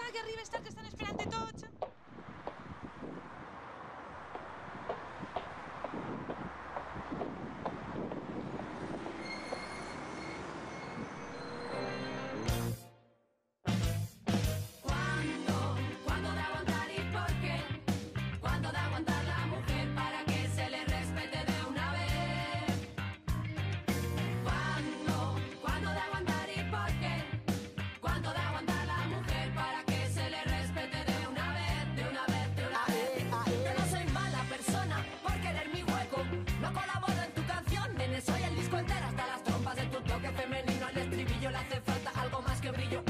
aquí arriba está que están esperando tots. ¿Cuándo de aguantar y por qué? ¿Cuándo de aguantar la mujer para que se le respete de una vez? ¿Cuándo de aguantar y por qué? ¿Cuándo de aguantar la mujer para que se le respete de una vez, de una vez, de una vez? Yo no soy mala persona por querer mi hueco. No colaboro en tu canción, nene, soy el disco entero hasta las trompas de tu toque femenino. Al estribillo le hace falta algo más que brillo.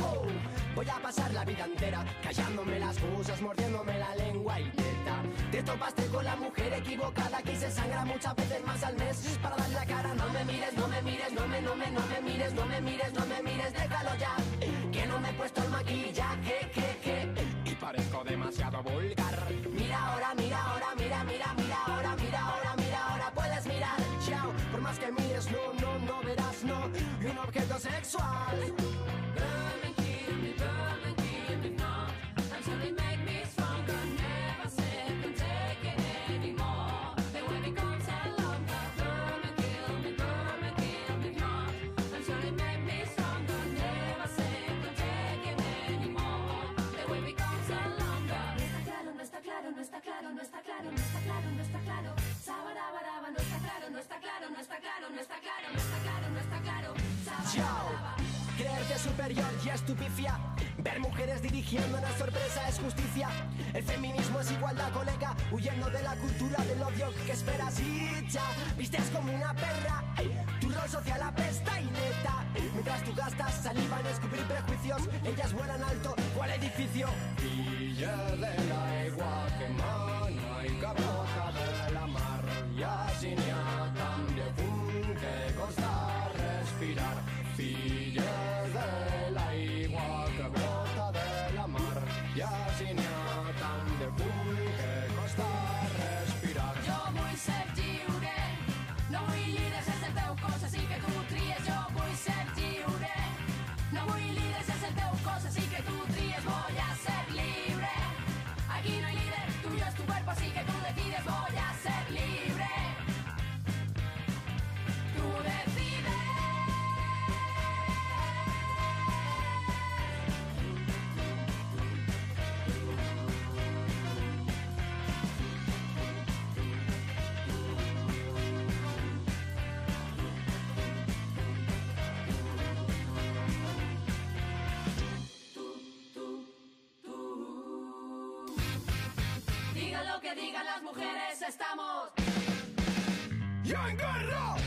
Voy a pasar la vida entera callándome las cosas, mordiéndome la lengua y teta. Te topaste con la mujer equivocada que se sangra muchas veces más al mes para dar la cara. No me mires, no me mires, no me mires, no me mires, no me mires, déjalo ya. Que no me he puesto el maquillaje, y parezco demasiado vulgar. Mira ahora, mira ahora, mira, mira, mira ahora, mira ahora, mira ahora, puedes mirar. Chao, por más que mires, no verás, no, un objeto sexual. Creerte superior y es tu pifia. Ver mujeres dirigiendo una sorpresa es justicia. El feminismo es igualdad, colega. Huyendo de la cultura del odio que esperas y ya. Vistes como una perra. Tu rol social apesta y neta. Mientras tú gastas saliva en escupir prejuicios, ellas vuelan alto cual edificio. Filla de l'aigua que mana i que brota de la mar. I així n'hi ha tant de fum que costa respirar. Filles de l'aigua que brota de la mar. I així n'hi ha tant de fum que costa respirar. Jo vull ser lliure, no vull líders sense el teu cos, així que tu tries. Jo vull ser lliure, no vull líders sense el teu cos, així que tu tries. Voy a ser libre, aquí no hay líder, tuyo es tu cuerpo, así que tú decides. Voy a ser libre, tú decides. Digan lo que digan las mujeres, estamos ¡Ya en guerra!